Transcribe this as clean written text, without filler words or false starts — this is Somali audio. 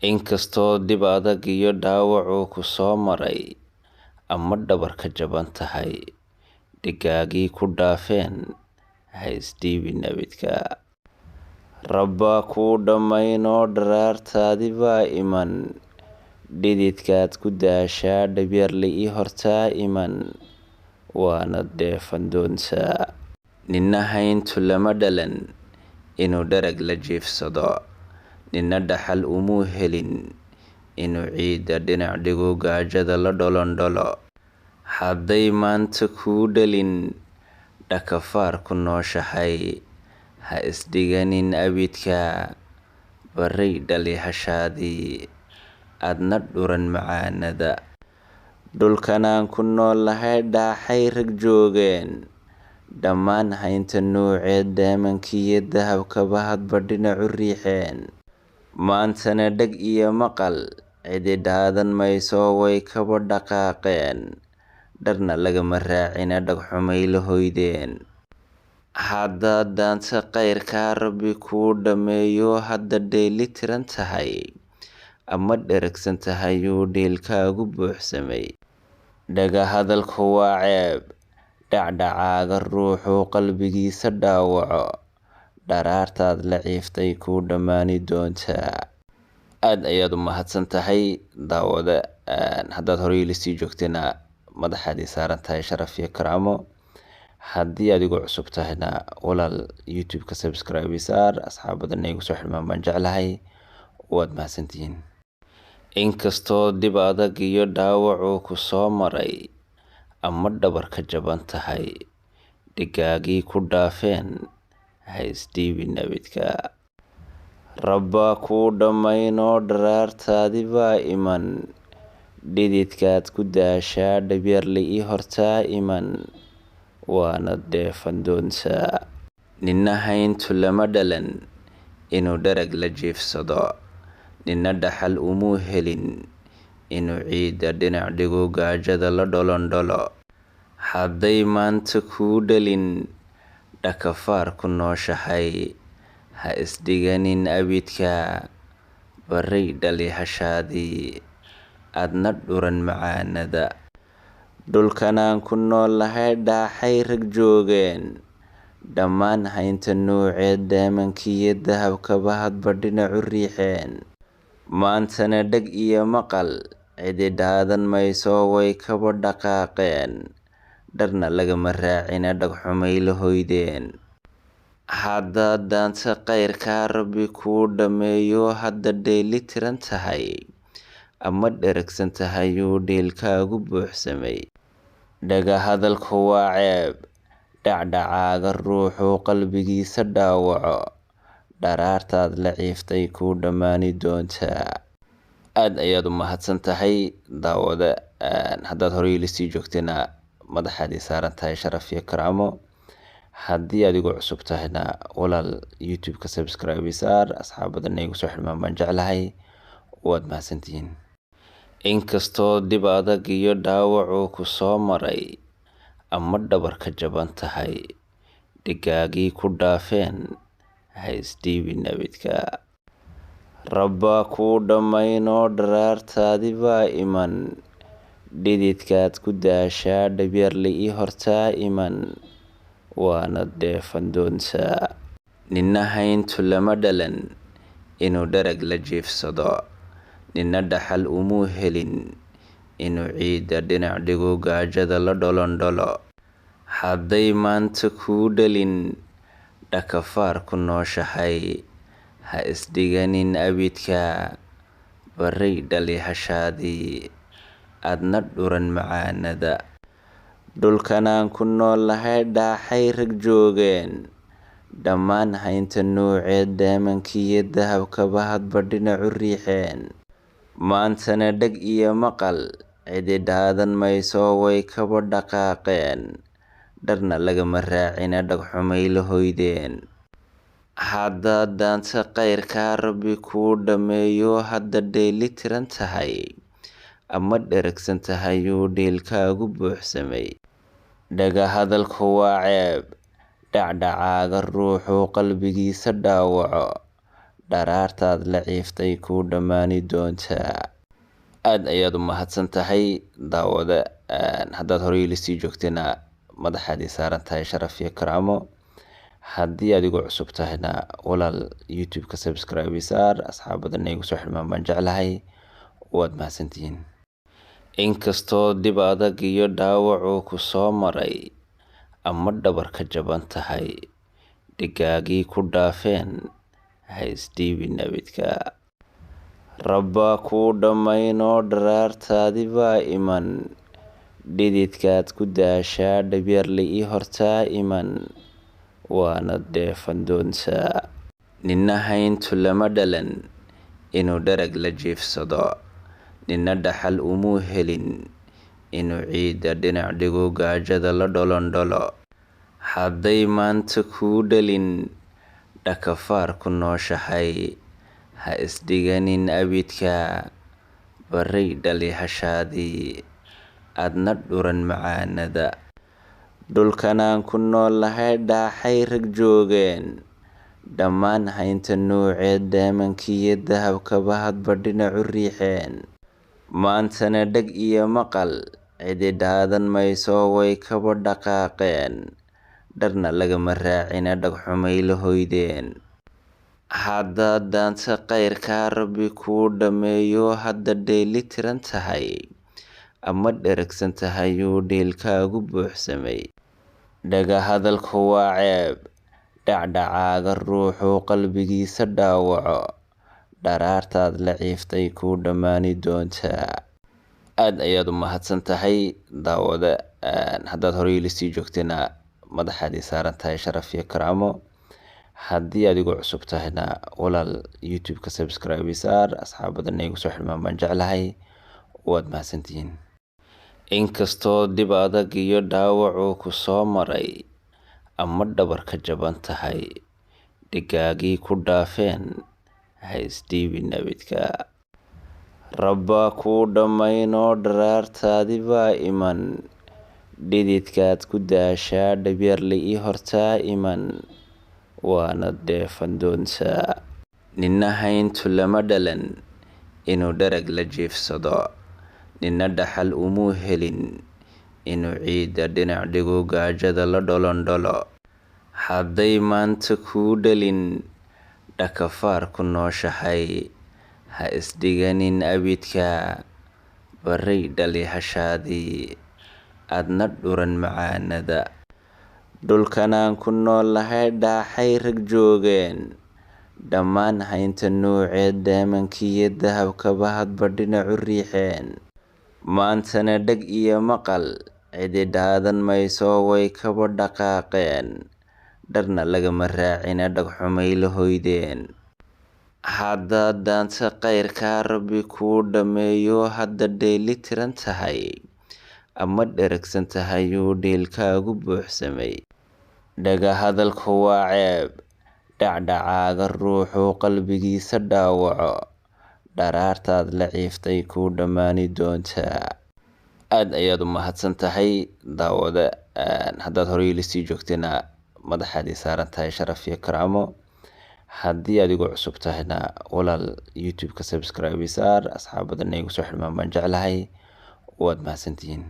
Inkastoo dib adag iyo dhaawac uu ku soo maray ama dhabarka jaban tahay, dhigaagii ku dhaafeen ha isdhiibin abidka. Rabbaa kuu dhammayn oo dharaartaadii baa iman, dhididkaad ku daashaa dhabyarlii hortaa iman, waanad dheefan doontaa. Ninna hayntu lama dhalan inuu dhereg la jiifsado, ninna dhaxal umuu helin inuu ciidda dhinac dhigo gaajada la dholondholo. Hadday maanta kuu dhalin dhakafaar ku nooshahay, ha isdhiganin abidka. Barray dhali hashaadii, adna dhuran macaanada. Dhulkanaan ku noolahay dhaaxay rag joogeen, dhammaan haynta nuuceed dheemankiiyo dahabkaba hadba dhinacu riixeen. Maantana dheg iyo maqal cidi dhaadan mayso way kaba dhaqaaqeen, dharna lagama raacina dhagxumay la hoydeen. Haddaad daanta qayrkaa Rabbi kuu dhammeeyo hadda dheeli tiran tahay, ama dheragsan tahay uu dhiilkaagu buuxsamay. Dhaga hadalku waa ceeb, dhacdhacaaga ruuxuu qalbigiisa dhaawaco, dharaartaad la ciiftay kuu dhammaani doontaa. Aad ayaad u mahadsan tahay daawada. Haddaad horey ila sii joogtayna madaxaad ii saaran tahay sharaf iyo karaamo. Haddii aad igu cusub tahayna walaal YouTube-ka subscribe ii saar. Asxaab badan igu soo xidhmaan baan jeclahay. Waad mahadsantihiin. Inkastoo dib adag iyo dhaawac uu ku soo maray ama dhabarka jaban tahay, dhigaagii ku dhaafeen ha isdhiibin abidka. Rabbaa kuu dhammayn oo dharaartaadii baa iman, dhididkaad ku daashaa dhabyarlii hortaa iman, waanad dheefan doontaa. Ninna hayntu lama dhalan inuu dhereg la jiifsado, ninna dhaxal umuu helin inuu ciidda dhinac dhigo gaajada la dholondholo. Hadday maanta kuu dhalin dhakafaar ku nooshahay, ha isdhiganin abidka. Barray dhali hashaadii, adna dhuran macaanada. Dhulkanaan ku noolahay dhaaxay rag joogeen, dhammaan haynta nuuceed dheemankiiyo dahabkaba hadba dhinacu riixeen. Maantana dheg iyo maqal cidi dhaadan mayso way kaba dhaqaaqeen, dharna lagama raacina dhagxumay la hoydeen. Haddaad daanta qayrkaa Rabbi kuu dhammeeyo hadda dheeli tiran tahay, ama dheragsan tahay uu dhiilkaagu buuxsamay. Dhaga hadalku waa ceeb, dhacdhacaaga ruuxuu qalbigiisa dhaawaco, dharaartaad la ciiftay kuu dhammaani doontaa. Aad ayaad u mahadsan tahay daawada. Haddaad horey ila sii joogtayna madaxaad ii saaran tahay sharaf iyo karaamo. Haddii aad igu cusub tahayna walaal YouTube-ka subscribe ii saar. Asxaab badan igu soo xidhmaan baan jeclahay. Waad mahadsantihiin. Inkastoo dib adag iyo dhaawac uu ku soo maray ama dhabarka jaban tahay, dhigaagii ku dhaafeen ha isdhiibin abidka. Rabbaa kuu dhammayn oo dharaartaadii baa iman, dhididkaad ku daashaa dhabyarlii hortaa iman, waanad dheefan doontaa. Ninna hayntu lama dhalan inuu dhereg la jiifsado, ninna dhaxal umuu helin inuu ciidda dhinac dhigo gaajada la dholondholo. Hadday maanta kuu dhalin dhakafaar ku nooshahay, ha isdhiganin abidka. Barray dhali hashaadii, adna dhuran macaanada. Dhulkanaan ku noolahay dhaaxay rag joogeen, dhammaan haynta nuuceed dheemankiiyo dahabkaba hadba dhinacu riixeen. Maantana dheg iyo maqal cidi dhaadan mayso way kaba dhaqaaqeen, dharna lagama raacina dhagxumay la hoydeen. Haddaad daanta qayrkaa Rabbi kuu dhammeeyo hadda dheeli tiran tahay, ama dheragsan tahay uu dhiilkaagu buuxsamay. Dhaga hadalku waa ceeb, dhacdhacaaga ruuxuu qalbigiisa dhaawaco, dharaartaad la ciiftay kuu dhammaani doontaa. Aad ayaad u mahadsan tahay daawada. Haddaad horey ila sii joogtayna madaxaad ii saaran tahay sharaf iyo karaamo. Haddii aad igu cusub tahayna walaal YouTube-ka subscribe ii saar. Asxaabadana igu soo xidhmaan baan jeclahay. Waad mahadsantihiin. Inkastoo dib adag iyo dhaawac uu ku soo maray ama dhabarka jaban tahay, dhigaagii ku dhaafeen ha isdhiibin nabadka. Rabbaa kuu dhammayn oo dharaartaadii baa iman, dhididkaad ku daashaa dhabyarli ii hortaa iman, waana dheefan doontaa. Nina hayntu lama dhalan inuu dherag la jiifsado, nina dhaxal umuu helin inuu ciidda dhinac dhigo gaajada la dholondholo. Hadday maanta kuu dhalin dhakafaar ku nooshahay, ha isdhiganin abidka, barray dhali hashaadii adna dhuran macaanada. Dhulkanaan ku noolahay dhaaxay rag joogeen, dhammaan haynta nuuceed daamankiiyo dahabkaba hadba dhinacu riixeen. Maantana dheg iyo maqal cidi dhaadan mayso, way kaba dhaqaaqeen, dharna lagama raacina dhagxumay la hoydeen. Haddaad daanta qayrkaa Rabbi kuu dhammeeyo, hadda dheeli tiran tahay ama dheragsan tahay uu dhiilkaagu buuxsamay. Dhaga hadalku waa ceeb, dhacdhacaaga ruuxuu qalbigiisa dhaawaco, dharaartaad la ciiftay kuu dhammaani doontaa. Aad ayaad u mahadsan tahay daawada. Haddaad horey ila sii joogtayna madaxaad ii saaran tahay sharaf iyo karaamo. Haddii aad igu cusub tahayna walaal YouTube-ka subscribe ii saar. Asxaabadana igu soo xidhmaan baan jeclahay. Waad mahadsantihiin. Inkastoo dib adag iyo dhaawac uu ku soo maray ama dhabarka jaban tahay, dhigaagii ku dhaafeen ha isdhiibin nabadka. Rabbaa kuu dhammayn oo dharaartaadii baa iman, dhididkaad ku daashaa dhabyarli ii hortaa iman, waana dheefan doontaa. Nina hayntu lama dhalan inuu dherag la jiifsado, nina dhaxal umuu helin inuu ciidda dhinac dhigo gaajada la dholondholo. Hadday maanta kuu dhalin dhakafaar ku nooshahay, ha isdhiganin abidka, barray dhali hashaadii adna dhuran macaanada. Dhulkanaan ku noolahay dhaaxay rag joogeen, dhammaan haynta nuuceed daamankiiyo dahabkaba hadba dhinacu riixeen. Maantana dheg iyo maqal cidi dhaadan mayso, way kaba dhaqaaqeen, dharna lagama raacina dhagxumay la hoydeen. Haddaad daanta qayrkaa Rabbi kuu dhammeeyo, hadda dheeli tiran tahay ama dheragsan tahay uu dhiilkaagu buuxsamay. Dhaga hadalku waa ceeb, dhacdhacaaga ruuxuu qalbigiisa dhaawaco, dharaartaad la ciiftay kuu dhammaani doontaa. Aad ayaad u mahadsan tahay daawada. Haddaad horey ila sii joogtayna madaxaad ii saaran tahay sharaf iyo karaamo. Haddii aad igu cusub tahayna walaal YouTube-ka subscribe ii saar. Asxaabadana igu soo xidhmaan baan jeclahay. Waad mahadsantihiin.